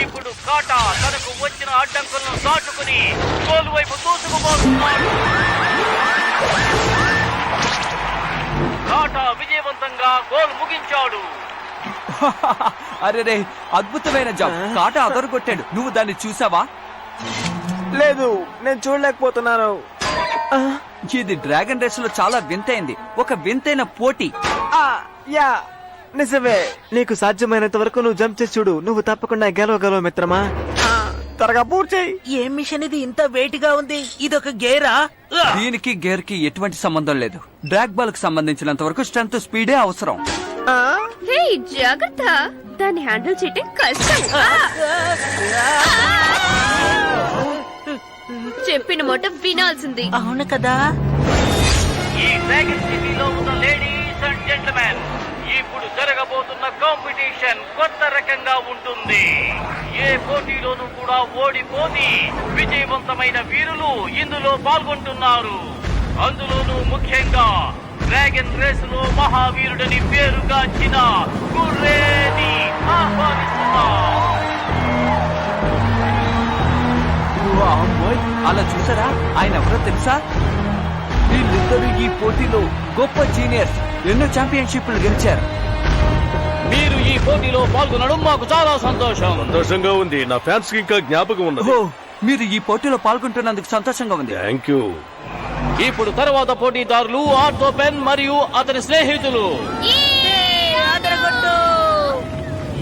ఇప్పుడు కాటా తనకు వచ్చిన అడ్డంకులను దాటుకుని గోల్ వైపు దూసుకుపోతున్నాడు. కాటా విజయవంతంగా గోల్ ముగించాడు. అరే అద్భుతమైన జాబ్. కాటా అదరగొట్టాడు. నువ్వు దాన్ని చూసావా? లేదు, నేను చూడలేకపోతున్నాను. ఇది డ్రాగన్ రేస్ లో చాలా వింతైంది, ఒక వింతైన పోటీ. యా నిజమే. నీకు సాధ్యమైనంత వరకు నువ్వు జంప్ చేసి చూడు. నువ్వు తప్పకుండా గెలవగలవు మిత్రమా. త్వరగా పూర్తి చేయి. ఏం మిషన్ ఇది ఇంత వేటిగా ఉంది? ఇదొక గేరా? దీనికి గేర్ కి ఎటువంటి సంబంధం లేదు. డ్రాగ్ బాల్ కి సంబంధించినంత వరకు స్ట్రెంత్ స్పీడే అవసరం. హే జాగ్రత్త, దాన్ని హ్యాండిల్ చేయటం కష్టం. చెప్పిన మాట వినాల్సింది. అవును కదా. ఈ డ్రాగన్ సిటీలో ఉన్న లేడీస్ అండ్ జెంట్మెన్, ఇప్పుడు జరగబోతున్న కాంపిటీషన్ కొత్త రకంగా ఉంటుంది. ఏ పోటీలోనూ కూడా ఓడిపోని విజయవంతమైన వీరులు ఇందులో పాల్గొంటున్నారు. అందులోనూ ముఖ్యంగా డ్రాగన్ రేస్ లో మహావీరుడని పేరుగాంచిన గుర్రేని ఆహ్వానిస్తున్నారు. అలా చూసారా? ఆయన ఎవరో తెలుసా? వీళ్ళిద్దరూ ఈ పోటీలో గొప్ప జీనియర్స్. ఎన్నో ఛాంపియన్షిప్లు గెలిచారు. మీరు ఈ పోటీలో పాల్గొనడం మాకు చాలా సంతోషంగా ఉంది. నా ఫ్యాన్స్ కి ఇంకా జ్ఞాపకం ఉన్నది. మీరు ఈ పోటీలో పాల్గొంటున్నందుకు సంతోషంగా ఉంది. Thank you. ఇప్పుడు తర్వాత పోటీదారులు ఆర్థో పెన్ మరియు అతని స్నేహితులు.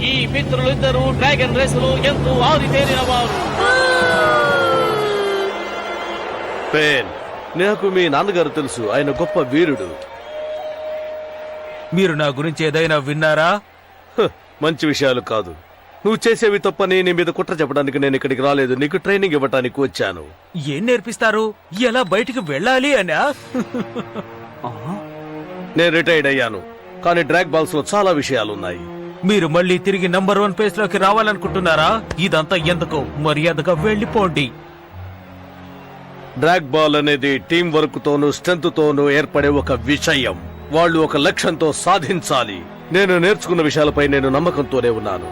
ఈ మిత్రులిద్దరూ డ్రాగన్ రేస్ లో ఎంతో ఆరితేరిన వారు. పెన్, నాకు మీ నాన్నగారు తెలుసు. ఆయన గొప్ప వీరుడు. మీరు నా గురించి ఏదైనా విన్నారా? మంచి విషయాలు కాదు. నువ్వు చేసేవి తప్పని నీ మీద కుట్ర చెప్పడానికి నేను ఇక్కడికి రాలేదు. నీకు ట్రైనింగ్ ఇవ్వడానికి వచ్చాను. ఏం నేర్పిస్తారు? ఎలా బయటికి వెళ్ళాలి అనా? నేను రిటైర్డ్ అయ్యాను, కానీ డ్రాగ్ బాల్స్ లో చాలా విషయాలున్నాయి. మీరు మళ్ళీ తిరిగి నంబర్ 1 ప్లేస్ లోకి రావాలనుకుంటున్నారా? ఇదంతా ఎందుకు? మర్యాదగా వెళ్ళిపోండి. డ్రాగ్ బాల్ అనేది టీం వర్క్ తోనూ స్ట్రెంత్ తోనూ ఏర్పడే ఒక విషయం. వాళ్ళు ఒక లక్ష్యంతో సాధించాలి. నేను నేర్చుకున్న విషయాలపై నేను నమ్మకంతోనే ఉన్నాను.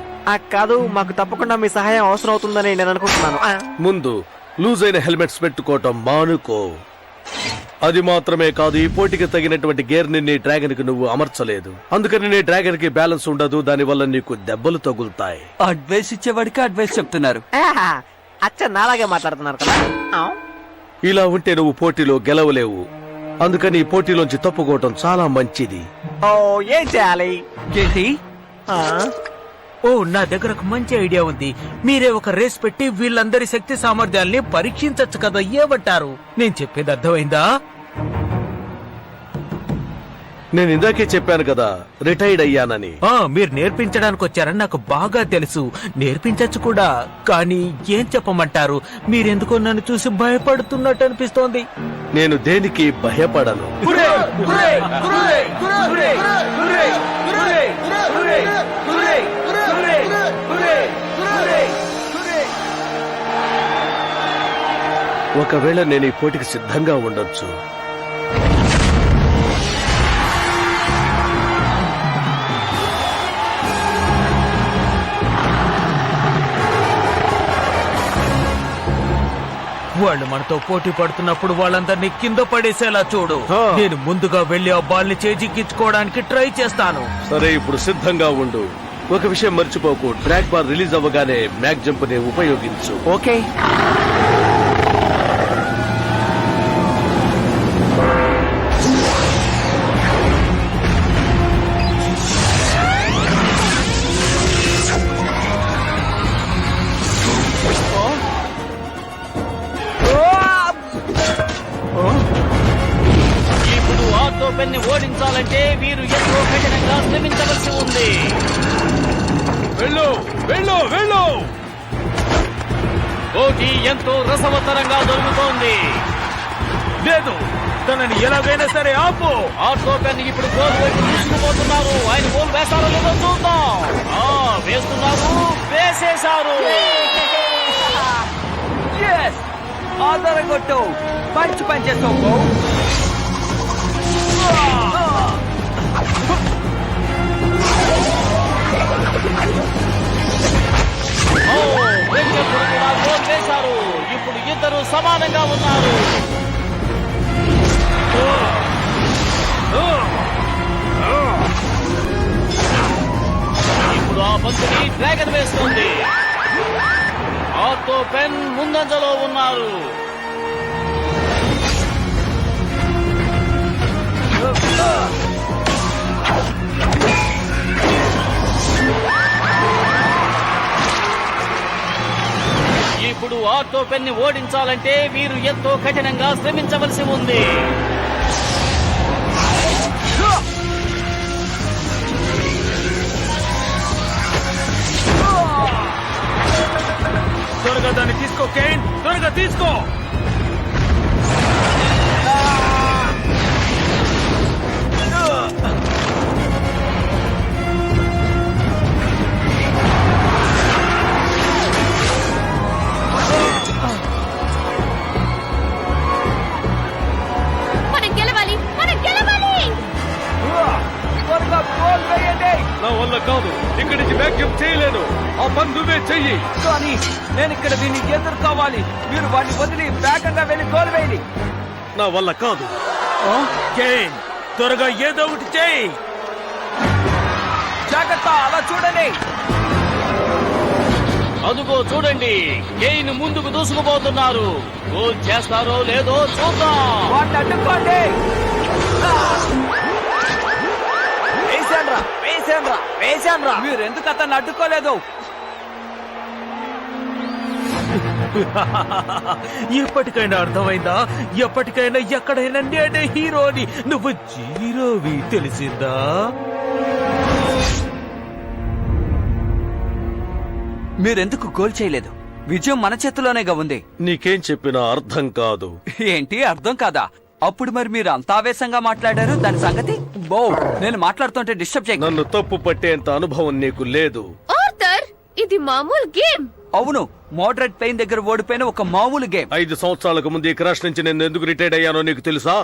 కాదు, మాకు తప్పకుండా మీ సహాయం అవసరం అవుతుందని నేను అనుకుంటున్నాను. ముందు లూజ్ అయిన హెల్మెట్స్ పెట్టుకోవటం మానుకో. అది మాత్రమే కాదు, ఈ పోటీకి తగినటువంటి గేర్ ని నీ డ్రాగన్ కి నువ్వు అమర్చలేదు. అందుకని నీ డ్రాగన్ కి బ్యాలెన్స్ ఉండదు. దానివల్ల నీకు దెబ్బలు తగులుతాయి. అడ్వైస్ ఇచ్చేవాడికి అడ్వైస్ చెప్తున్నారు. అచ్చ నాలాగే మాట్లాడుతున్నారు కదా. ఇలా ఉంటే నువ్వు పోటీలో గెలవలేవు. అందుకని ఈ పోటీలోంచి తప్పుకోవటం చాలా మంచిది. ఏం చేయాలి? ఏంటి? ఓ, నా దగ్గర ఒక మంచి ఐడియా ఉంది. మీరే ఒక రేస్ పెట్టి వీళ్ళందరి శక్తి సామర్థ్యాల్ని పరీక్షించచ్చు కదా. ఏమంటారు? నేను చెప్పేది అర్థమైందా? నేను ఇందాకే చెప్పాను కదా, రిటైర్డ్ అయ్యానని. మీరు నేర్పించడానికి వచ్చారని నాకు బాగా తెలుసు. నేర్పించచ్చు కూడా. కానీ ఏం చెప్పమంటారు? మీరెందుకో నన్ను చూసి భయపడుతున్నట్టు అనిపిస్తోంది. నేను దేనికి భయపడను. ఒకవేళ నేను ఈ పోటీకి సిద్ధంగా ఉండొచ్చు. వాళ్ళు మనతో పోటీ పడుతున్నప్పుడు వాళ్ళందరినీ కింద పడేసేలా చూడు. నేను ముందుగా వెళ్లి ఆ బాల్ ని చేజిక్కించుకోవడానికి ట్రై చేస్తాను. సరే, ఇప్పుడు సిద్ధంగా ఉండు. ఒక విషయం మర్చిపోకు, డ్రాగ్ బాల్ రిలీజ్ అవ్వగానే మ్యాగ్ జంప్ ని ఉపయోగించు. ఓకే. ఇప్పుడు ఆర్థో పెన్ ని ఓడించాలంటే వీరు ఎంతో కఠినంగా శ్రమించవలసి ఉంది. వెళ్ళు వెళ్ళు వెళ్ళు. పోటీ ఎంతో రసవత్తరంగా జరుగుతోంది. లేదు, తనని ఎలాగైనా సరే ఆపు. ఆర్థో పెన్ ఇప్పుడు గోల్ వైపు తీసుకుపోతున్నారు. ఆయన గోల్ వేస్తారో లేదో చూద్దాం. వేస్తున్నారు, వేసేశారు. ఆదరగొట్టు. మంచి పని చేస్తావు. ఓ సమానంగా ఉన్నారు. ఇప్పుడు ఆ బంతిని డ్రాగన్ వేస్తుంది. ఆర్తో పెన్ ముందంజలో ఉన్నారు. ఇప్పుడు ఆర్తో పెన్ ని ఓడించాలంటే మీరు ఎంతో కఠినంగా శ్రమించవలసి ఉంది. త్వరగా దాన్ని తీసుకో కేన్, త్వరగా తీసుకో. మనం గెలవాలి, మనం గెలవాలి. త్వరగా గోల్ వేయండి. నా వల్ల కాదు, ఇక్కడి నుంచి వ్యాక్యూమ్ చేయలేను. ఆ పని నువ్వే చెయ్యి. కానీ నేను ఇక్కడ దీన్ని ఎదుర్కోవాలి. మీరు వాడిని వదిలి వేగంగా వెళ్ళి గోల్ వేయాలి. నా వల్ల కాదు. కేన్, త్వరగా ఏదో ఒకటి చేయి. జాగ్రత్త, అలా చూడండి. అదుగో చూడండి, కేన్ ముందుకు దూసుకుపోతున్నారు. గోల్ చేస్తారో లేదో చూద్దాం. వాడిని అడ్డుకోండి. వేసాన్రా. మీరు ఎందుకు అతన్ని అడ్డుకోలేదు? ఎప్పటికైనా అర్థమైందా? ఎప్పటికైనా ఎక్కడైనా నేనే హీరోని, నువ్వు జీరోవి, తెలిసిందా? మీరెందుకు గోల్ చేయలేదు? విజయం మన చేతిలోనేగా ఉంది. నీకేం చెప్పినా అర్థం కాదు. ఏంటి అర్థం కాదా? అప్పుడు మరి మీరు అంత ఆవేశంగా మాట్లాడారు, దాని సంగతి? బో, నేను మాట్లాడుతుంటే డిస్టర్బ్ చేయకు. నన్ను తప్పు పట్టేంత అనుభవం నీకు లేదు. ఆర్థర్, ఇది మామూలు గేమ్. అవును, మోడరేట్ పెయిన్ దగ్గర ఓడిపోయిన ఒక మామూలు గేమ్. 5 సంవత్సరాలకు ముందు ఈ క్రాష్ నుంచి నేను ఎందుకు రిటైర్డ్ అయ్యానో నీకు తెలుసా?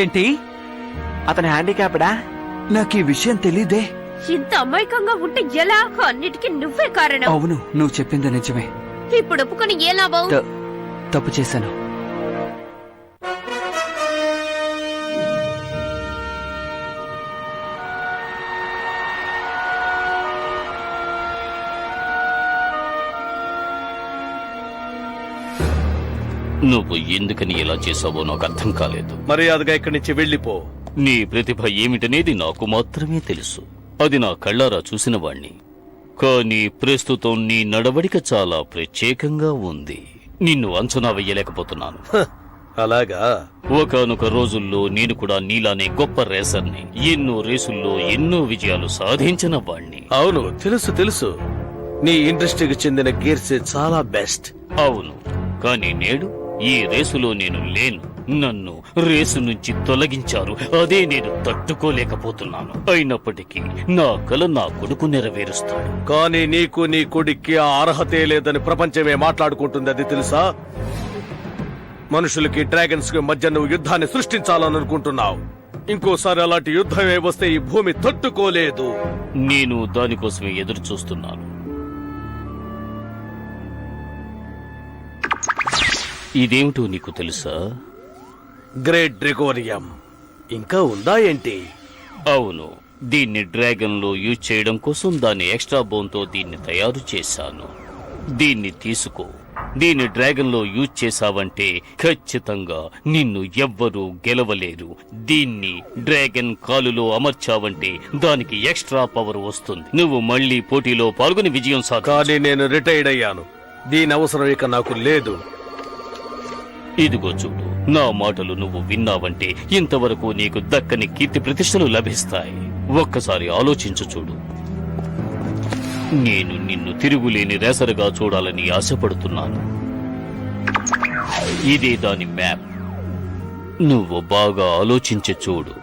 ఏంటి? అతని హ్యాండిక్యాప్డా? నాకు ఈ విషయం తెలీదే. ఇంత అమాయకంగా ఉంటే ఎలా? అన్నిటికీ నువ్వే కారణం. అవును, నువ్వు చెప్పింది నిజమే. ఇప్పుడు ఒప్పుకొని ఏ లాభం? తప్పు చేశాను. నువ్వు ఎందుకని ఇలా చేసావో నాకు అర్థం కాలేదు. మర్యాదగా ఇక్కడి నుంచి వెళ్ళిపో. నీ ప్రతిభ ఏమిటనేది నాకు మాత్రమే తెలుసు. అది నా కళ్ళారా చూసిన వాణ్ణి. కానీ ప్రస్తుతం నీ నడవడిక చాలా ప్రత్యేకంగా ఉంది. నిన్ను అంచనా వెయ్యలేకపోతున్నాను. అలాగా? ఒకానొక రోజుల్లో నేను కూడా నీలానే గొప్ప రేసర్ని. ఎన్నో రేసుల్లో ఎన్నో విజయాలు సాధించిన వాణ్ణి. అవును, తెలుసు తెలుసు. నీ ఇండస్ట్రీకి చెందిన గేర్స్ చాలా బెస్ట్. అవును, కానీ నేడు ఈ రేసులో నేను లేను. నన్ను రేసు నుంచి తొలగించారు. అదే నేను తట్టుకోలేకపోతున్నాను. అయినప్పటికీ నా కల నా కొడుకు నెరవేరుస్తాడు. కానీ నీకు నీ కొడుక్కి ఆ అర్హతే లేదని ప్రపంచమే మాట్లాడుకుంటుంది. అది తెలుసా? మనుషులకి డ్రాగన్స్ కి మధ్య నువ్వు యుద్ధాన్ని సృష్టించాలని అనుకుంటున్నావు. ఇంకోసారి అలాంటి యుద్ధమే వస్తే ఈ భూమి తట్టుకోలేదు. నేను దానికోసమే ఎదురు చూస్తున్నాను. ఇదేమిటో నీకు తెలుసా? గ్రేట్ డ్రెగోరియం. ఇంకా ఉందా ఏంటి? అవును, దీన్ని డ్రాగన్ లో యూజ్ చేయడం కోసం దాని ఎక్స్ట్రా బోన్ తో దీన్ని తయారు చేశాను. దీన్ని తీసుకో. దీన్ని డ్రాగన్ లో యూజ్ చేశావంటే ఖచ్చితంగా నిన్ను ఎవ్వరూ గెలవలేరు. దీన్ని డ్రాగన్ కాలులో అమర్చావంటే దానికి ఎక్స్ట్రా పవర్ వస్తుంది. నువ్వు మళ్ళీ పోటీలో పాల్గొని విజయం కానీ నేను రిటైర్డ్ అయ్యాను. దీని అవసరం ఇక నాకు లేదు. ఇదిగో చూడు, నా మాటలు నువ్వు విన్నావంటే ఇంతవరకు నీకు దక్కని కీర్తి ప్రతిష్టలు లభిస్తాయి. ఒక్కసారి ఆలోచించు చూడు. నేను నిన్ను తిరుగులేని రేసరుగా చూడాలని ఆశపడుతున్నాను. ఇదే దాని మ్యాప్. నువ్వు బాగా ఆలోచించి చూడు.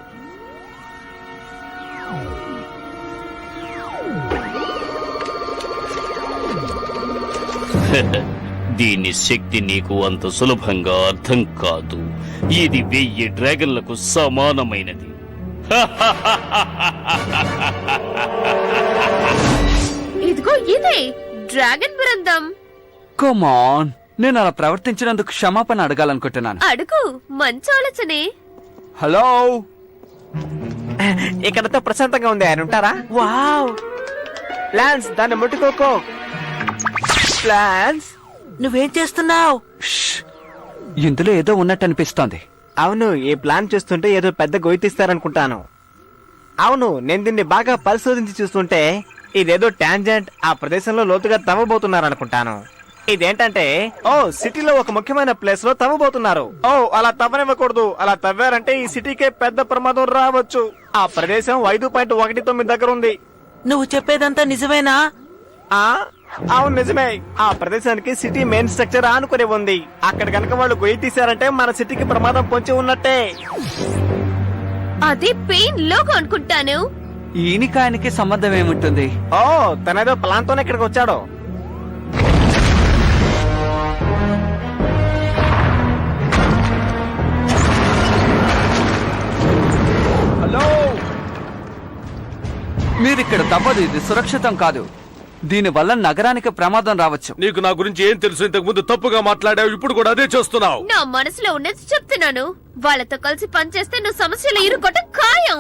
దీని శక్తి నీకు అంత సులభంగా అర్థం కాదు. ఇది 1000 డ్రాగన్లకు సమానమైనది. ఇదిగో ఇదే డ్రాగన్ బృందం. కమాన్, నేను అలా ప్రవర్తించినందుకు క్షమాపణ అడగాలనుకుంటున్నాను. అడుగు, మంచి ఆలోచనే. హలో, ఇక్కడతో ప్రశాంతంగా ఉంది, ఆయన ఉంటారా? వావ్, లాన్స్ దాన్ని ముట్టుకోకో. లాన్స్, నువ్వేం చేస్తున్నావు? ఇందులో ఏదో ఉన్నట్టు అనిపిస్తోంది. అవును, ఈ ప్లాన్ చూస్తుంటే ఏదో పెద్ద గొయ్యి తీస్తారనుకుంటాను. అవును, నేను దీన్ని బాగా పరిశోధించి చూస్తుంటే ఇదేదో టాంజెంట్ ఆ ప్రదేశంలో లోతుగా తవ్వబోతున్నారనుకుంటాను. ఇదేంటంటే, ఓ సిటీలో ఒక ముఖ్యమైన ప్లేస్ లో తవ్వబోతున్నారు. ఓ అలా తవ్వనివ్వకూడదు. అలా తవ్వారంటే ఈ సిటీకే పెద్ద ప్రమాదం రావచ్చు. ఆ ప్రదేశం 5.19 దగ్గర ఉంది. నువ్వు చెప్పేదంతా నిజమేనా? ఆ అవును, నిజమే. ఆ ప్రదేశానికి సిటీ మెయిన్ స్ట్రక్చర్ ఆనుకుని ఉంది. అక్కడ కనుక వాళ్ళు గొయ్యి తీశారంటే మన సిటీకి ప్రమాదం పొంచి ఉన్నట్టే. అది పెయిన్ లోగో అనుకుంటాను. ఈయనకి ఆయనకి సంబంధం ఏముంటుంది? ఓ తనేదో ప్లాన్ తోనే ఇక్కడికి వచ్చాడు. హలో, మీరిక్కడ తప్పదు. ఇది సురక్షితం కాదు. దీని వల్ల నగరానికి ప్రమాదం రావచ్చు. నీకు నా గురించి ఏం తెలుసు? ఇంతకు ముందు తప్పుగా మాట్లాడావు, ఇప్పుడు కూడా అదే చేస్తున్నావు. నా మనసులో ఉన్నది చెప్తున్నాను. వాళ్ళతో కలిసి పనిచేస్తే నువ్వు సమస్యలు ఇరుకోవటం ఖాయం.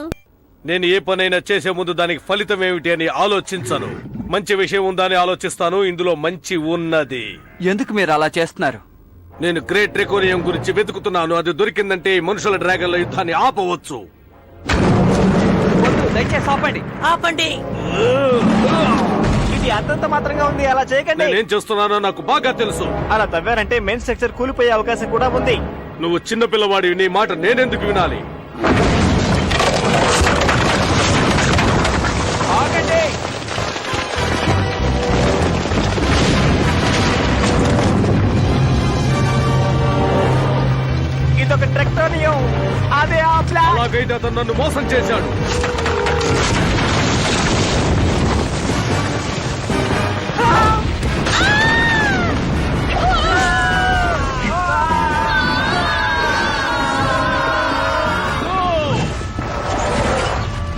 నేను ఏ పనైనా చేసే ముందు దానికి ఫలితం ఏమిటి అని ఆలోచించను. మంచి విషయం ఉందా అని ఆలోచిస్తాను. ఇందులో మంచి ఉన్నది. ఎందుకు మీరు అలా చేస్తున్నారు? నేను గ్రేట్ డ్రాకోనియం గురించి వెతుకుతున్నాను. అది దొరికిందంటే ఈ మనుషుల డ్రాగన్ల యుద్ధాన్ని ఆపవచ్చు. దయచేసి ఆపండి. ఆపండి. ఇది అంతంత మాత్రంగా ఉంది, అలా చేయకండి. నేనేం చేస్తున్నానో నాకు బాగా తెలుసు. అలా తవ్వారంటే మెయిన్ స్ట్రక్చర్ కూలిపోయే అవకాశం కూడా ఉంది. నువ్వు చిన్న పిల్లవాడివి, నీ మాట నేనెందుకు వినాలి? ఆగండి. ఇదొక ట్రెక్టోనియం. అదే ఆ ప్లాన్. అలాగైతే అతను నన్ను మోసం చేశాడు.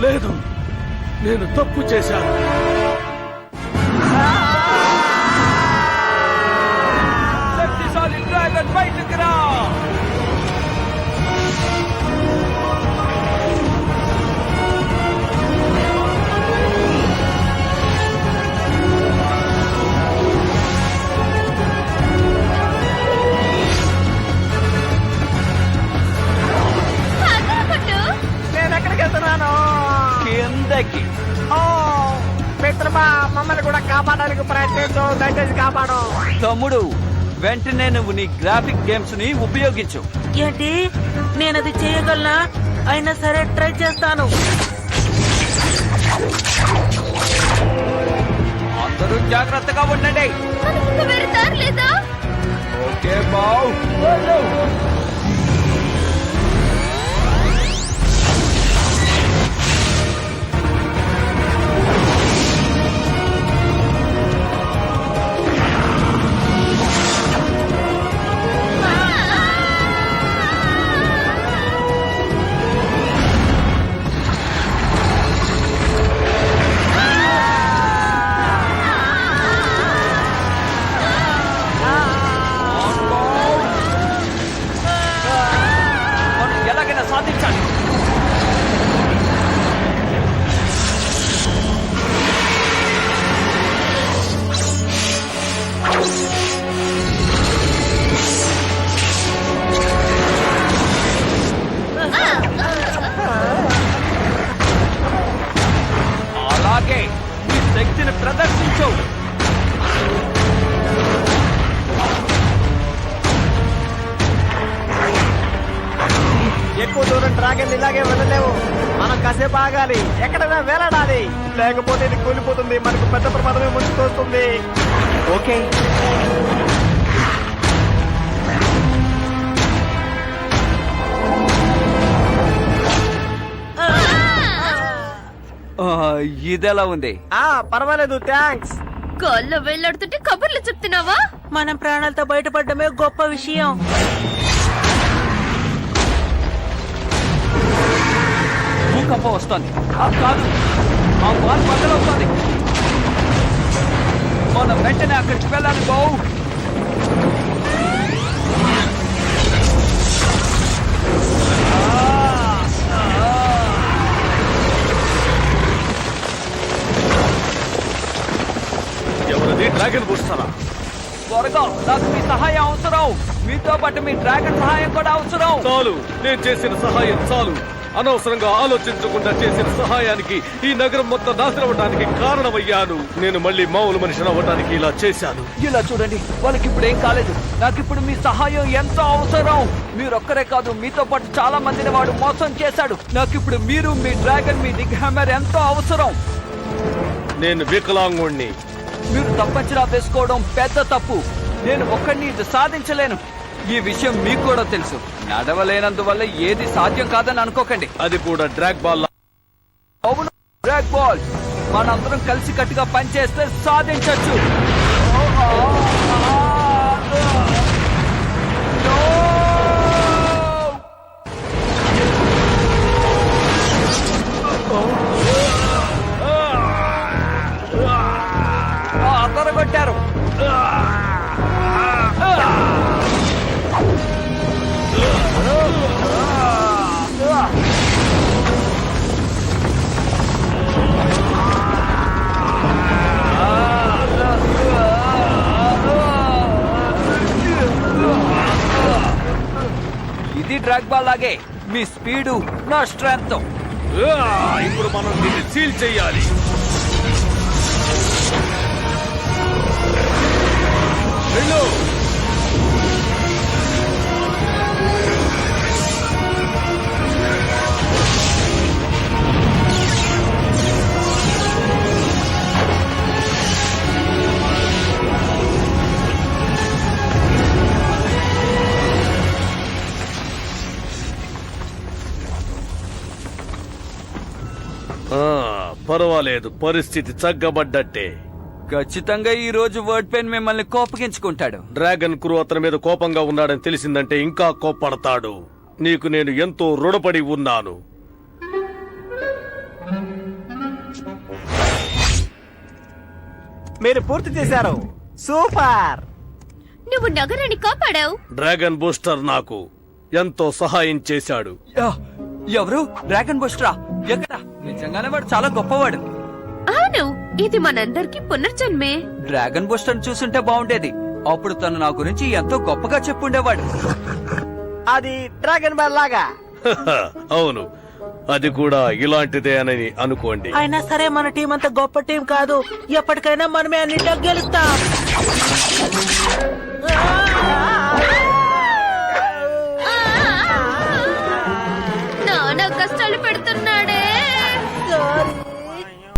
లేదు, నేను తప్పు చేశాను. శక్తిశాలి డ్రాగన్ బయటకు రా. అదొకటి. నేను ఎక్కడికి వెళ్తున్నాను? కిందకి. ఓ మిత్రమా, మమ్మల్ని కూడా కాపాడడానికి ప్రయత్నించు. దయచేసి కాపాడు. తమ్ముడు, వెంటనే నువ్వు నీ గ్రాఫిక్ గేమ్స్ ని ఉపయోగించు. ఏంటి, నేనది చేయగలనా? అయినా సరే ట్రై చేస్తాను. అందరూ జాగ్రత్తగా ఉండండి. మనకి ఇంకా వేరే దారి లేదా? ఓకే బావ్. మనం ఎలాగైనా సాధించాలి. అలాగే నీ శక్తిని ప్రదర్శించు. ఎక్కువ దూరం డ్రాగన్ ఇలాగే వెళ్ళలేవు. మనం కాసేపు ఆగాలి, ఎక్కడైనా వేలాడాలి. లేకపోతే ఇది కూలిపోతుంది. మనకు పెద్ద ప్రమాదమే ముంచుకొస్తుంది. ఓకే. ఇదెలా ఉంది? పర్వాలేదు, థ్యాంక్స్. గాల్లో వెళ్ళాడుతుంటే కబుర్లు చెప్తున్నావా? మనం ప్రాణాలతో బయటపడడమే గొప్ప విషయం. భూకంపం వస్తుంది. కాదు, ఆ బాల్ బద్దలవుతుంది. మనం వెంటనే అక్కడికి వెళ్ళాలి బావు. ఎవరిది డ్రాగన్ బూస్టరా? త్వరగా, నాకు మీ సహాయం అవసరం. మీతో పాటు మీ డ్రాగన్ సహాయం కూడా అవసరం. చాలు, నేను చేసిన సహాయం చాలు. అనవసరంగా ఆలోచించకుండా చేసిన సహాయానికి ఈ నగరం మొత్తం నాశనం అవ్వడానికి కారణమయ్యాను. నేను మళ్ళీ మామూలు మనిషిని అవ్వడానికి ఇలా చేశాను. ఇలా చూడండి, వాళ్ళకి ఇప్పుడు ఏం కాలేదు. నాకు ఇప్పుడు మీ సహాయం ఎంతో అవసరం. మీరొక్కరే కాదు, మీతో పాటు చాలా మందిని వాడు మోసం చేశాడు. నాకు ఇప్పుడు మీరు, మీ డ్రాగన్, మీ బిగ్ హ్యామర్ ఎంతో అవసరం. నేను వికలాంగుణ్ణి. మీరు తప్పంచనా వేసుకోవడం పెద్ద తప్పు. నేను ఒక్కడిని ఇది సాధించలేను. ఈ విషయం మీకు కూడా తెలుసు. నడవలేనందువల్ల ఏది సాధ్యం కాదని అనుకోకండి. అది కూడా డ్రాగ్ బాల్. అవును, డ్రాగ్ బాల్. మనందరం కలిసి కట్టుగా పనిచేస్తే సాధించొచ్చు. అదరగొట్టారు. ఇది డ్రాగ్ బాల్ లాగే. మీ స్పీడు నా స్ట్రెంగ్త్. ఇప్పుడు మనం దీన్ని సీల్ చెయ్యాలి. వెళ్ళు. పర్వాలేదు, పరిస్థితి చక్కబడ్డట్టే. ఖచ్చితంగా ఈ రోజు వర్డ్ పెన్ మిమ్మల్ని కోపగించుకుంటాడు. డ్రాగన్ క్రూ అతని మీద కోపంగా ఉన్నాడని తెలిసిందంటే ఇంకా కోప్పడతాడు. నీకు నేను ఎంతో రుణపడి ఉన్నాను. మీరు పూర్తి చేశారు. సూపర్. నువ్వు నగరాన్ని కాపాడావు. డ్రాగన్ బూస్టర్ నాకు ఎంతో సహాయం చేశాడు. ఎవరు? డ్రాగన్ బస్టరా? ఎక్కడ? నిజంగానే వాడు చాలా గొప్పవాడు. అవును, ఇది మనందరికి పునర్జన్మే. డ్రాగన్ బస్టర్ చూసుంటే బాగుండేది. అప్పుడు తను నా గురించి ఎంతో గొప్పగా చెప్పుండేవాడు. అది డ్రాగన్ బాల్ లాగా. అవును, అది కూడా ఇలాంటిదే అని అనుకోండి. అయినా సరే మన టీం అంత గొప్ప టీం కాదు. ఎప్పటికైనా మనమే అన్నింటిలో గెలుస్తాం. నానా కష్టాలు పెడుతున్నాడే.